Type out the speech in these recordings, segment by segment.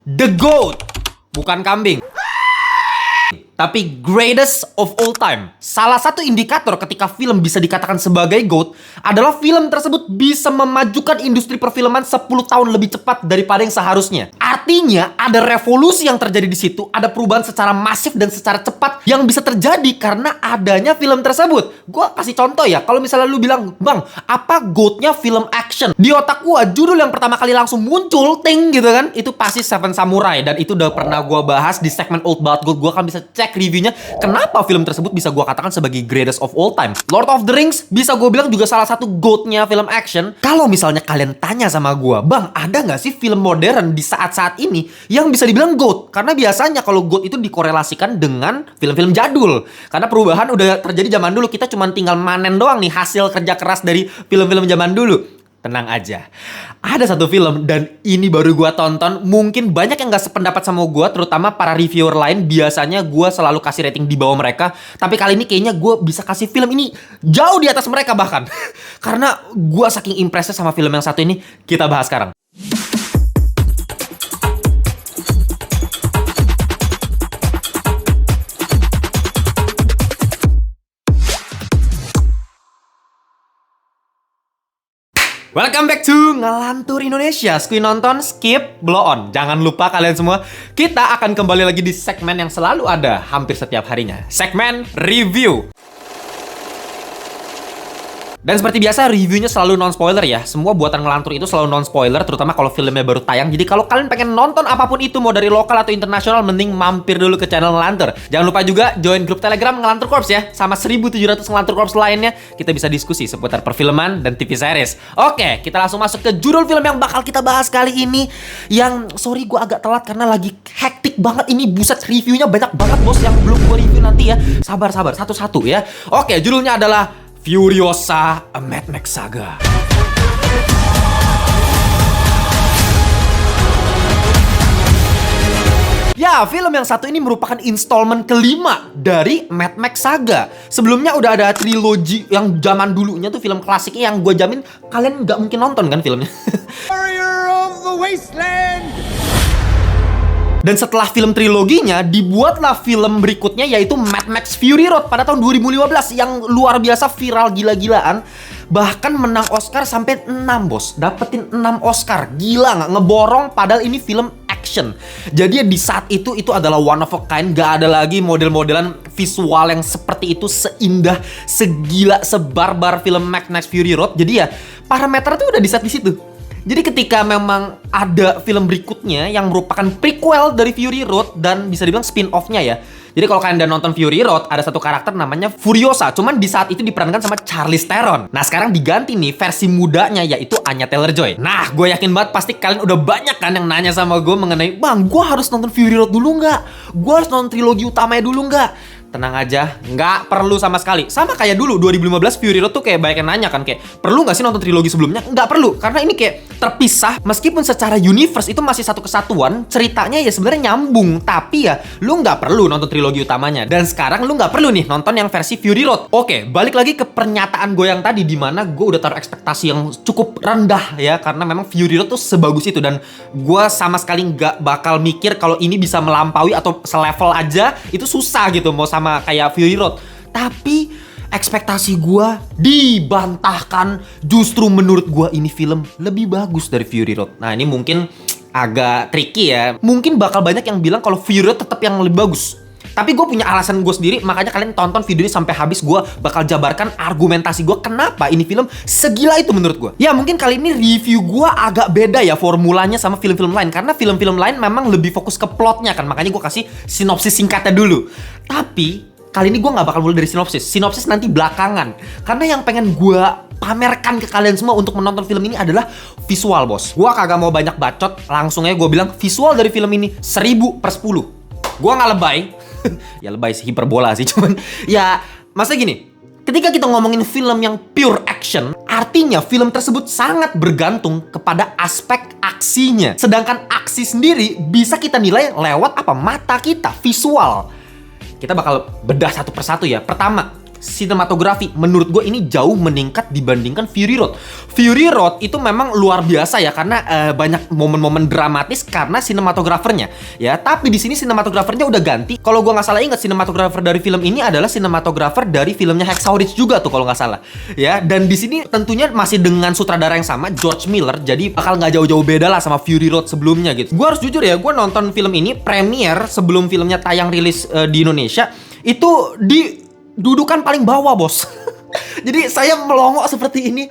The GOAT, bukan kambing, tapi greatest of all time. Salah satu indikator ketika film bisa dikatakan sebagai GOAT adalah film tersebut bisa memajukan industri perfilman 10 tahun lebih cepat daripada yang seharusnya. Artinya ada revolusi yang terjadi di situ, ada perubahan secara masif dan secara cepat yang bisa terjadi karena adanya film tersebut. Gua kasih contoh ya, kalau misalnya lu bilang, "Bang, apa GOAT-nya film action?" Di otak gua judul yang pertama kali langsung muncul, ting gitu kan, itu pasti Seven Samurai, dan itu udah pernah gua bahas di segmen Old But Gold. Gua kan bisa cek reviewnya kenapa film tersebut bisa gua katakan sebagai greatest of all time. Lord of the Rings bisa gua bilang juga salah satu GOAT-nya film action. Kalau misalnya kalian tanya sama gua, "Bang, ada nggak sih film modern di saat-saat ini yang bisa dibilang GOAT?" Karena biasanya kalau GOAT itu dikorelasikan dengan film-film jadul. Karena perubahan udah terjadi zaman dulu, kita cuma tinggal manen doang nih hasil kerja keras dari film-film zaman dulu. Tenang aja, ada satu film dan ini baru gua tonton. Mungkin banyak yang gak sependapat sama gua, terutama para reviewer lain. Biasanya gua selalu kasih rating di bawah mereka, tapi kali ini kayaknya gua bisa kasih film ini jauh di atas mereka bahkan. Karena gua saking impresnya sama film yang satu ini. Kita bahas sekarang. Welcome back to Ngelantur Indonesia. Skip nonton, skip, blow on. Jangan lupa kalian semua, kita akan kembali lagi di segmen yang selalu ada hampir setiap harinya. Segmen review. Dan seperti biasa, reviewnya selalu non-spoiler ya. Semua buatan Ngelantur itu selalu non-spoiler, terutama kalau filmnya baru tayang. Jadi kalau kalian pengen nonton apapun itu, mau dari lokal atau internasional, mending mampir dulu ke channel Ngelantur. Jangan lupa juga join grup Telegram Ngelantur Corps ya. Sama 1.700 Ngelantur Corps lainnya, kita bisa diskusi seputar perfilman dan TV series. Oke, kita langsung masuk ke judul film yang bakal kita bahas kali ini. Yang, sorry gue agak telat karena lagi hektik banget ini. Buset, reviewnya banyak banget bos yang belum gue review nanti ya. Sabar, satu-satu ya. Oke, judulnya adalah Furiosa: A Mad Max Saga. Ya, film yang satu ini merupakan installment kelima dari Mad Max Saga. Sebelumnya udah ada trilogi yang zaman dulunya tuh film klasiknya yang gue jamin kalian nggak mungkin nonton kan filmnya. Warrior of the Wasteland. Dan setelah film triloginya, dibuatlah film berikutnya yaitu Mad Max Fury Road pada tahun 2015 yang luar biasa viral gila-gilaan. Bahkan menang Oscar sampai 6 bos. Dapetin 6 Oscar. Gila nggak? Ngeborong padahal ini film action. Jadi di saat itu adalah one of a kind. Gak ada lagi model-modelan visual yang seperti itu, seindah, segila, sebarbar film Mad Max Fury Road. Jadi ya parameter tuh udah di set di situ. Jadi ketika memang ada film berikutnya yang merupakan prequel dari Fury Road dan bisa dibilang spin-off-nya ya. Jadi kalau kalian udah nonton Fury Road, ada satu karakter namanya Furiosa. Cuman di saat itu diperankan sama Charlize Theron. Nah sekarang diganti nih versi mudanya yaitu Anya Taylor-Joy. Nah gue yakin banget pasti kalian udah banyak kan yang nanya sama gue mengenai, "Bang, gue harus nonton Fury Road dulu nggak? Gue harus nonton trilogi utamanya dulu nggak?" Tenang aja, nggak perlu sama sekali. Sama kayak dulu, 2015 Fury Road tuh kayak banyak yang nanya kan, kayak perlu nggak sih nonton trilogi sebelumnya? Nggak perlu, karena ini kayak terpisah. Meskipun secara universe itu masih satu kesatuan, ceritanya ya sebenarnya nyambung. Tapi ya, lu nggak perlu nonton trilogi utamanya. Dan sekarang lu nggak perlu nih nonton yang versi Fury Road. Oke, balik lagi ke pernyataan gue yang tadi, dimana gue udah taruh ekspektasi yang cukup rendah ya, karena memang Fury Road tuh sebagus itu. Dan gue sama sekali nggak bakal mikir kalau ini bisa melampaui atau selevel aja, itu susah gitu, mau sama kayak Fury Road. Tapi ekspektasi gua dibantahkan. Justru menurut gua ini film lebih bagus dari Fury Road. Nah ini mungkin agak tricky ya. Mungkin bakal banyak yang bilang kalau Fury Road tetap yang lebih bagus. Tapi gue punya alasan gue sendiri, makanya kalian tonton video ini sampai habis. Gue bakal jabarkan argumentasi gue kenapa ini film segila itu menurut gue. Ya mungkin kali ini review gue agak beda ya formulanya sama film-film lain. Karena film-film lain memang lebih fokus ke plotnya kan. Makanya gue kasih sinopsis singkatnya dulu. Tapi kali ini gue gak bakal mulai dari sinopsis. Sinopsis nanti belakangan. Karena yang pengen gue pamerkan ke kalian semua untuk menonton film ini adalah visual bos. Gue kagak mau banyak bacot. Langsung aja gue bilang visual dari film ini 1000/10. Gue gak lebay. Ya lebay sih, hiperbola sih, cuman ya maksudnya gini, ketika kita ngomongin film yang pure action, artinya film tersebut sangat bergantung kepada aspek aksinya. Sedangkan aksi sendiri bisa kita nilai lewat apa? Mata kita, visual. Kita bakal bedah satu persatu ya. Pertama, sinematografi, menurut gue ini jauh meningkat dibandingkan Fury Road. Fury Road itu memang luar biasa ya, karena banyak momen-momen dramatis karena sinematografernya ya. Tapi di sini sinematografernya udah ganti. Kalau gue nggak salah ingat, sinematografer dari film ini adalah sinematografer dari filmnya Hacksaw Ridge juga tuh kalau nggak salah ya. Dan di sini tentunya masih dengan sutradara yang sama, George Miller. Jadi bakal nggak jauh-jauh beda lah sama Fury Road sebelumnya gitu. Gue harus jujur ya, gue nonton film ini premier sebelum filmnya tayang rilis di Indonesia itu di dudukan paling bawah, bos. Jadi saya melongo seperti ini.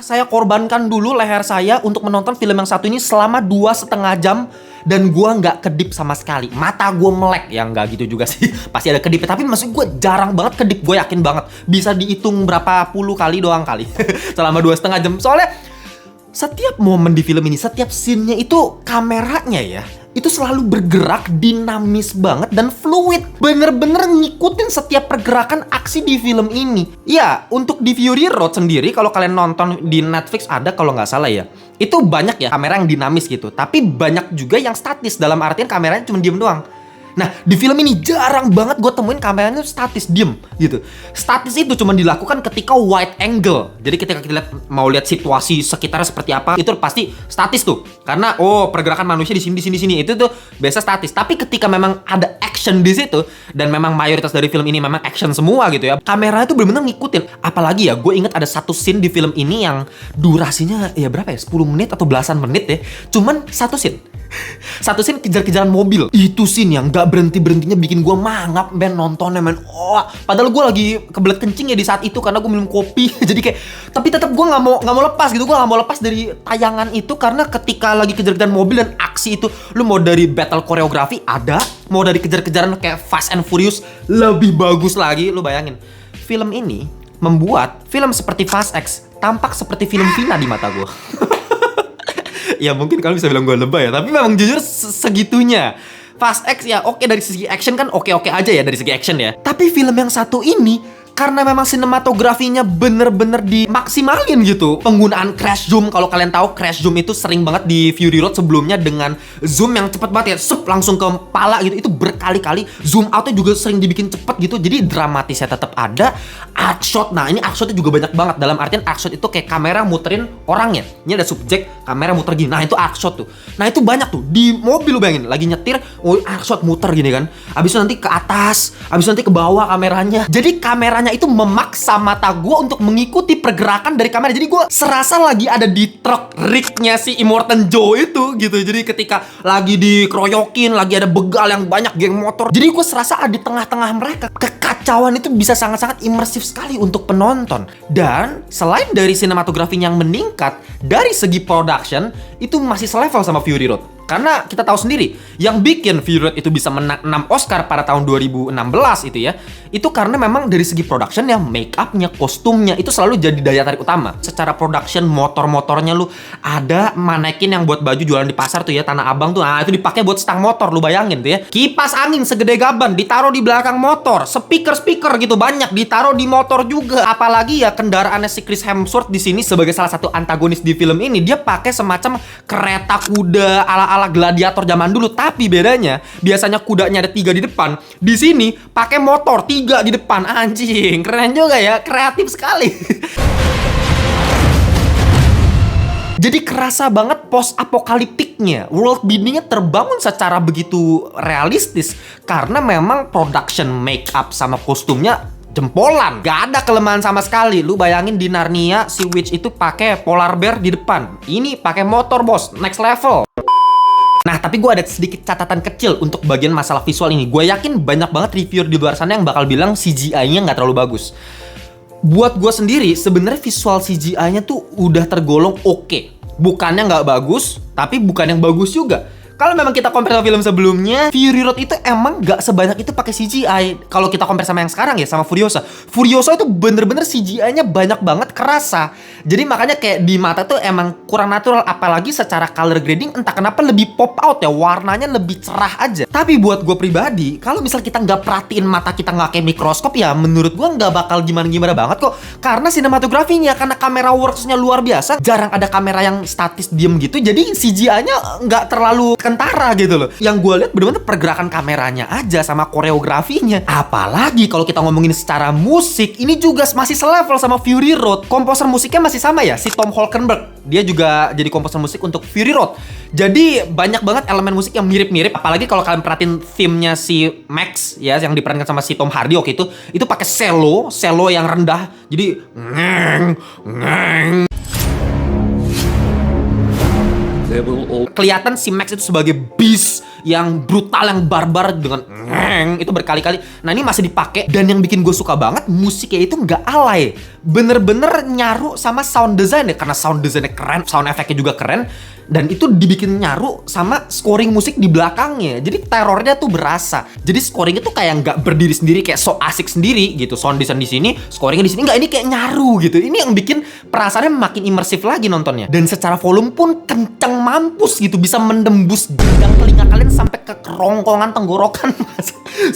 Saya korbankan dulu leher saya untuk menonton film yang satu ini selama 2,5 jam. Dan gua nggak kedip sama sekali. Mata gue melek. Ya nggak gitu juga sih. Pasti ada kedip. Tapi maksud gue jarang banget kedip. Gue yakin banget. Bisa dihitung berapa puluh kali doang kali. Selama 2,5 jam. Soalnya setiap momen di film ini, setiap scene-nya itu kameranya ya, itu selalu bergerak, dinamis banget, dan fluid. Bener-bener ngikutin setiap pergerakan aksi di film ini. Ya, untuk di Fury Road sendiri, kalau kalian nonton di Netflix ada kalau nggak salah ya, itu banyak ya kamera yang dinamis gitu. Tapi banyak juga yang statis, dalam artian kameranya cuma diem doang. Nah, di film ini jarang banget gue temuin kameranya statis, diem gitu. Statis itu cuma dilakukan ketika wide angle. Jadi ketika kita mau lihat situasi sekitar seperti apa, itu pasti statis tuh. Karena pergerakan manusia di sini. Itu tuh biasa statis. Tapi ketika memang ada action di situ, dan memang mayoritas dari film ini memang action semua gitu ya, kameranya tuh benar-benar ngikutin. Apalagi ya, gue inget ada satu scene di film ini yang durasinya ya berapa ya, 10 menit atau belasan menit ya. Cuman satu scene kejar-kejaran mobil. Itu scene yang gak berhenti-berhentinya bikin gue mangap men nontonnya men. Padahal gue lagi kebelet kencing ya di saat itu karena gue minum kopi. Jadi kayak, tapi tetap gue nggak mau lepas gitu. Gue nggak mau lepas dari tayangan itu karena ketika lagi kejar-kejaran mobil dan aksi itu, lu mau dari battle koreografi ada, mau dari kejar-kejaran kayak Fast and Furious lebih bagus lagi. Lu bayangin, film ini membuat film seperti Fast X tampak seperti film Vina di mata gue. Ya mungkin kalian bisa bilang gue lebay ya, tapi memang jujur segitunya. Fast X ya oke, dari segi action kan oke-oke aja ya dari segi action ya. Tapi film yang satu ini, karena memang sinematografinya bener-bener dimaksimalin gitu. Penggunaan crash zoom, kalau kalian tahu crash zoom itu sering banget di Fury Road sebelumnya dengan zoom yang cepet banget ya, langsung ke kepala gitu. Itu berkali-kali. Zoom outnya juga sering dibikin cepet gitu. Jadi dramatisnya tetap ada. Art shot, nah ini art shotnya juga banyak banget. Dalam artian art shot itu kayak kamera muterin orangnya. Ini ada subjek, kamera muter gini. Nah itu art shot tuh. Nah itu banyak tuh. Di mobil lu bayangin, lagi nyetir, art shot muter gini kan. Abis itu nanti ke atas, abis itu nanti ke bawah kameranya. Jadi kameranya itu memaksa mata gue untuk mengikuti pergerakan dari kamera. Jadi gue serasa lagi ada di truk rignya si Immortan Joe itu gitu. Jadi ketika lagi dikeroyokin, lagi ada begal yang banyak, geng motor, jadi gue serasa ada di tengah-tengah mereka. Kekacauan itu bisa sangat-sangat imersif sekali untuk penonton. Dan selain dari sinematografinya yang meningkat, dari segi production itu masih selevel sama Fury Road. Karena kita tahu sendiri, yang bikin Fury Road itu bisa menang 6 Oscar pada tahun 2016 itu ya, itu karena memang dari segi production ya, make up-nya, kostumnya, itu selalu jadi daya tarik utama. Secara production, motor-motornya lu ada manekin yang buat baju jualan di pasar tuh ya, Tanah Abang tuh, nah itu dipakai buat stang motor, lu bayangin tuh ya. Kipas angin segede gaban ditaruh di belakang motor, speaker gitu banyak ditaruh di motor juga. Apalagi ya kendaraannya si Chris Hemsworth di sini sebagai salah satu antagonis di film ini, dia pakai semacam kereta kuda ala gladiator zaman dulu. Tapi bedanya, biasanya kudanya ada 3 di depan, di sini pakai motor 3 di depan. Anjing, keren juga ya, kreatif sekali. Jadi kerasa banget post apokaliptiknya, world buildingnya terbangun secara begitu realistis karena memang production make up sama kostumnya jempolan, gak ada kelemahan sama sekali. Lu bayangin di Narnia si witch itu pakai polar bear di depan, ini pakai motor bos, next level. Nah, tapi gue ada sedikit catatan kecil untuk bagian masalah visual ini. Gue yakin banyak banget reviewer di luar sana yang bakal bilang CGI-nya nggak terlalu bagus. Buat gue sendiri, sebenarnya visual CGI-nya tuh udah tergolong oke. Bukannya nggak bagus, tapi bukan yang bagus juga. Kalau memang kita compare sama film sebelumnya, Fury Road itu emang gak sebanyak itu pakai CGI. Kalau kita compare sama yang sekarang ya, sama Furiosa. Furiosa itu bener-bener CGI-nya banyak banget, kerasa. Jadi makanya kayak di mata tuh emang kurang natural. Apalagi secara color grading, entah kenapa lebih pop out ya, warnanya lebih cerah aja. Tapi buat gue pribadi, kalau misal kita nggak perhatiin mata kita nggak kayak mikroskop ya, menurut gue nggak bakal gimana-gimana banget kok. Karena sinematografinya, karena kamera works-nya luar biasa, jarang ada kamera yang statis diem gitu. Jadi CGI-nya nggak terlalu kentara gitu loh. Yang gue lihat bener-bener pergerakan kameranya aja sama koreografinya. Apalagi kalau kita ngomongin secara musik, ini juga masih selevel sama Fury Road. Komposer musiknya masih sama ya, si Tom Holkenberg. Dia juga jadi komposer musik untuk Fury Road. Jadi banyak banget elemen musik yang mirip-mirip. Apalagi kalau kalian perhatiin theme-nya si Max ya, yang diperankan sama si Tom Hardy waktu itu pakai cello yang rendah. Jadi kelihatan si Max itu sebagai beast yang brutal, yang barbar dengan itu berkali-kali. Nah ini masih dipakai, dan yang bikin gue suka banget musiknya itu nggak alay, bener-bener nyaru sama sound design ya, karena sound desainnya keren, sound efeknya juga keren, dan itu dibikin nyaru sama scoring musik di belakangnya. Jadi terornya tuh berasa. Jadi scoringnya tuh kayak nggak berdiri sendiri, kayak so asik sendiri gitu. Sound design di sini, scoringnya di sini, nggak, ini kayak nyaru gitu. Ini yang bikin perasaannya makin imersif lagi nontonnya. Dan secara volume pun kenceng mampus gitu, bisa menembus gendang telinga kalian sampai ke kerongkongan tenggorokan.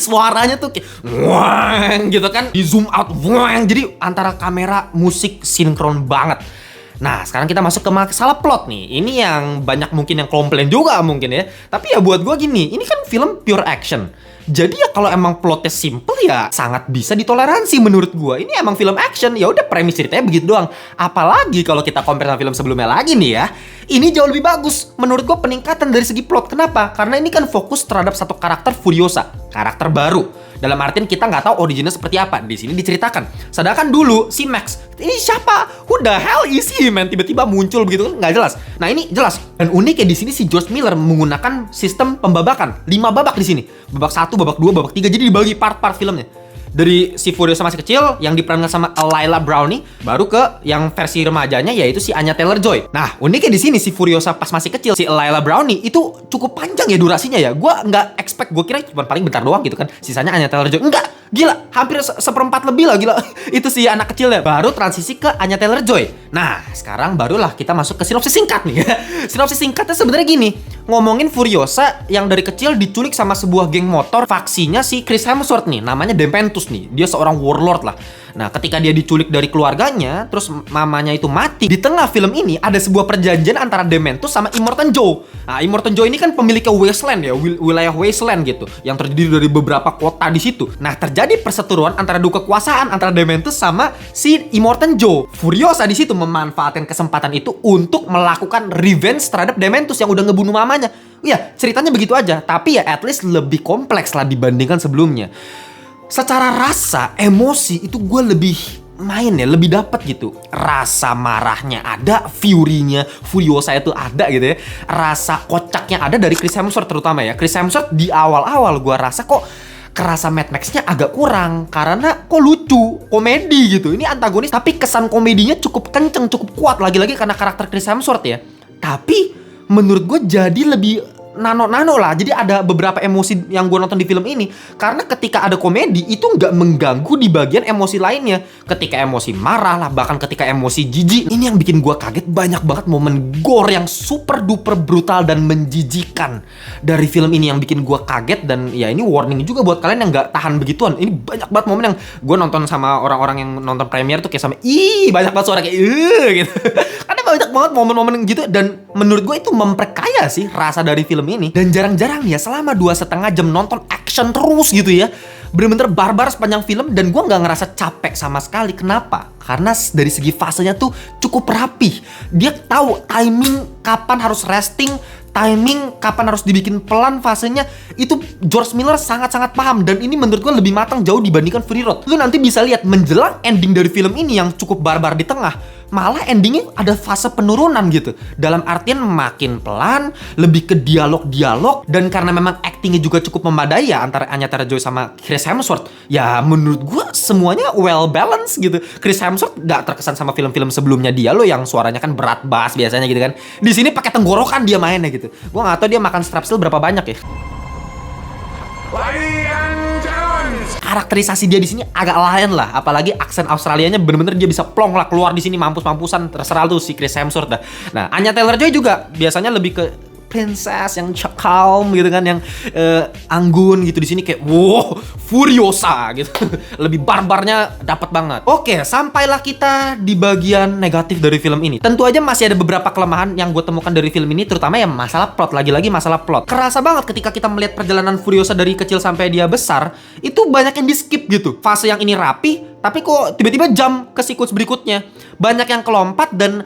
Suaranya tuh kayak wang gitu kan, di zoom out wang. Jadi antara kamera musik sinkron banget. Nah, sekarang kita masuk ke masalah plot nih. Ini yang banyak mungkin yang komplain juga mungkin ya. Tapi ya buat gue gini, ini kan film pure action. Jadi ya kalau emang plotnya simple ya sangat bisa ditoleransi menurut gue. Ini emang film action, ya udah premis ceritanya begitu doang. Apalagi kalau kita compare sama film sebelumnya lagi nih ya. Ini jauh lebih bagus. Menurut gue peningkatan dari segi plot. Kenapa? Karena ini kan fokus terhadap satu karakter Furiosa, karakter baru. Dalam artian kita nggak tahu originnya seperti apa. Di sini diceritakan. Sedangkan dulu si Max, ini siapa? Who the hell is he, man? Tiba-tiba muncul begitu kan, nggak jelas. Nah ini jelas. Dan uniknya di sini si George Miller menggunakan sistem pembabakan. 5 babak di sini. Babak 1, babak 2, babak 3. Jadi dibagi part-part filmnya. Dari si Furiosa masih kecil yang diperankan sama Laila Brownie, baru ke yang versi remajanya yaitu si Anya Taylor-Joy. Nah, uniknya di sini si Furiosa pas masih kecil, si Laila Brownie itu cukup panjang ya durasinya ya. Gua nggak expect, gue kira cuma paling bentar doang gitu kan. Sisanya Anya Taylor-Joy. Enggak, gila, hampir seperempat lebih lah, gila. Itu si anak kecilnya. Baru transisi ke Anya Taylor-Joy. Nah, sekarang barulah kita masuk ke sinopsis singkat nih. Sinopsis singkatnya sebenarnya gini. Ngomongin Furiosa yang dari kecil diculik sama sebuah geng motor, faksinya si Chris Hemsworth nih, namanya Dementus nih. Dia seorang warlord lah. Nah, ketika dia diculik dari keluarganya, terus mamanya itu mati. Di tengah film ini ada sebuah perjanjian antara Dementus sama Immortan Joe. Nah, Immortan Joe ini kan pemiliknya Wasteland ya, wilayah Wasteland gitu, yang terdiri dari beberapa kota di situ. Nah, terjadi perseteruan antara dua kekuasaan antara Dementus sama si Immortan Joe. Furiosa di situ memanfaatkan kesempatan itu untuk melakukan revenge terhadap Dementus yang udah ngebunuh mamanya. Iya, ceritanya begitu aja, tapi ya at least lebih kompleks lah dibandingkan sebelumnya. Secara rasa, emosi itu gue lebih main ya, lebih dapat gitu. Rasa marahnya ada, fury-nya Furiosa itu ada gitu ya. Rasa kocaknya ada dari Chris Hemsworth terutama ya. Chris Hemsworth di awal-awal gue rasa kok kerasa Mad Max-nya agak kurang, karena kok lucu, komedi gitu. Ini antagonis tapi kesan komedinya cukup kenceng, cukup kuat, lagi-lagi karena karakter Chris Hemsworth ya. Tapi menurut gue jadi lebih nano-nano lah. Jadi ada beberapa emosi yang gue nonton di film ini, karena ketika ada komedi itu nggak mengganggu di bagian emosi lainnya. Ketika emosi marah lah, bahkan ketika emosi jijik, ini yang bikin gue kaget. Banyak banget momen gore yang super duper brutal dan menjijikan dari film ini yang bikin gue kaget. Dan ya ini warning juga buat kalian yang nggak tahan begituan. Ini banyak banget momen yang gue nonton sama orang-orang yang nonton premiere tuh kayak sama banyak banget suara kayak gitu. Karena banyak banget momen-momen gitu, dan menurut gue itu memperkaya sih rasa dari film ini. Dan jarang-jarang ya selama 2,5 jam nonton action terus gitu ya, bener-bener barbar sepanjang film, dan gue nggak ngerasa capek sama sekali. Kenapa? Karena dari segi fasenya tuh cukup rapih. Dia tahu timing kapan harus resting, timing kapan harus dibikin pelan fasenya. Itu George Miller sangat-sangat paham, dan ini menurut gue lebih matang jauh dibandingkan Fury Road. Lu nanti bisa lihat menjelang ending dari film ini yang cukup barbar di tengah, malah endingnya ada fase penurunan gitu. Dalam artian makin pelan, lebih ke dialog-dialog, dan karena memang actingnya juga cukup memadai ya antara Anya Taylor-Joy sama Chris Hemsworth. Ya menurut gue semuanya well balanced gitu. Chris Hemsworth gak terkesan sama film-film sebelumnya dia loh yang suaranya kan berat bass biasanya gitu kan. Di sini pakai tenggorokan dia mainnya gitu. Gue gak tahu dia makan strepsil berapa banyak ya. Karakterisasi dia di sini agak lain lah, apalagi aksen Australianya bener-bener dia bisa plong lah keluar di sini, mampus-mampusan, terserah lu si Chris Hemsworth dah. Nah, Anya Taylor-Joy juga biasanya lebih ke princess yang calm gitu kan, yang anggun gitu. Di sini kayak wow, furiosa gitu. Lebih barbarnya dapat banget. Oke, sampailah kita di bagian negatif dari film ini. Tentu aja masih ada beberapa kelemahan yang gue temukan dari film ini, terutama ya masalah plot. Lagi-lagi masalah plot. Kerasa banget ketika kita melihat perjalanan Furiosa dari kecil sampai dia besar, itu banyak yang di skip gitu. Fase yang ini rapi, tapi kok tiba-tiba jump ke sequence berikutnya. Banyak yang kelompat dan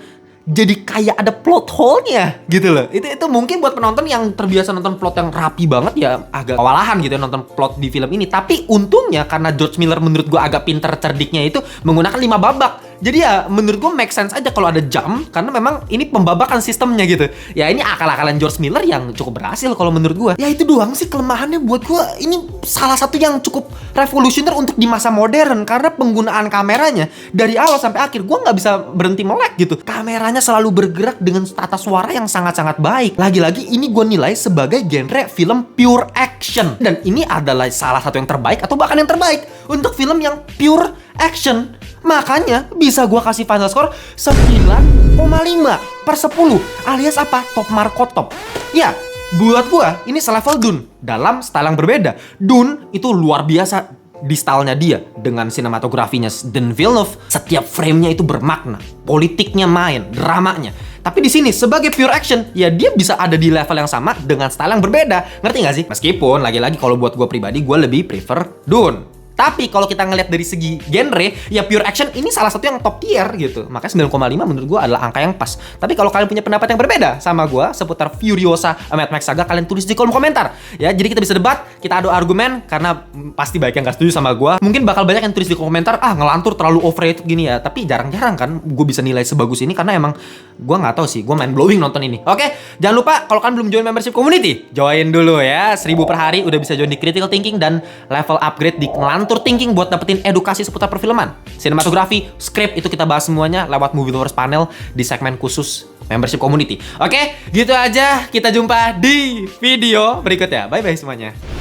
jadi kayak ada plot hole-nya gitu loh. Itu mungkin buat penonton yang terbiasa nonton plot yang rapi banget ya agak kewalahan gitu ya nonton plot di film ini. Tapi untungnya karena George Miller menurut gua agak pinter cerdiknya itu menggunakan 5 babak. Jadi ya menurut gue make sense aja kalau ada jump, karena memang ini pembabakan sistemnya gitu. Ya ini akal-akalan George Miller yang cukup berhasil kalau menurut gue. Ya itu doang sih kelemahannya buat gue. Ini salah satu yang cukup revolusioner untuk di masa modern, karena penggunaan kameranya dari awal sampai akhir gue nggak bisa berhenti melek gitu. Kameranya selalu bergerak dengan tata suara yang sangat-sangat baik. Lagi-lagi ini gue nilai sebagai genre film pure action, dan ini adalah salah satu yang terbaik atau bahkan yang terbaik untuk film yang pure action. Makanya bisa gue kasih final score 9,5/10 alias apa? Top Marco top. Ya, buat gue ini selevel Dune dalam style yang berbeda. Dune itu luar biasa di stylenya dia dengan sinematografinya Denis Villeneuve. Setiap framenya itu bermakna, politiknya main, dramanya. Tapi di sini sebagai pure action, ya dia bisa ada di level yang sama dengan style yang berbeda. Ngerti gak sih? Meskipun lagi-lagi kalau buat gue pribadi, gue lebih prefer Dune. Tapi kalau kita ngeliat dari segi genre, ya pure action ini salah satu yang top tier gitu. Makanya 9,5 menurut gue adalah angka yang pas. Tapi kalau kalian punya pendapat yang berbeda sama gue seputar Furiosa Mad Max Saga, kalian tulis di kolom komentar. Ya, jadi kita bisa debat, kita adu argumen, karena pasti banyak yang gak setuju sama gue. Mungkin bakal banyak yang tulis di kolom komentar, ngelantur terlalu overrated gini ya. Tapi jarang-jarang kan gue bisa nilai sebagus ini, karena emang gue gak tahu sih, gue mind blowing nonton ini. Oke, jangan lupa kalau kalian belum join membership community, join dulu ya. 1.000 per hari udah bisa join di critical thinking dan level upgrade di ngelantur thinking buat dapetin edukasi seputar perfilman, sinematografi, script, itu kita bahas semuanya lewat Movie Lovers Panel di segmen khusus membership community. Oke, gitu aja. Kita jumpa di video berikutnya. Bye-bye semuanya.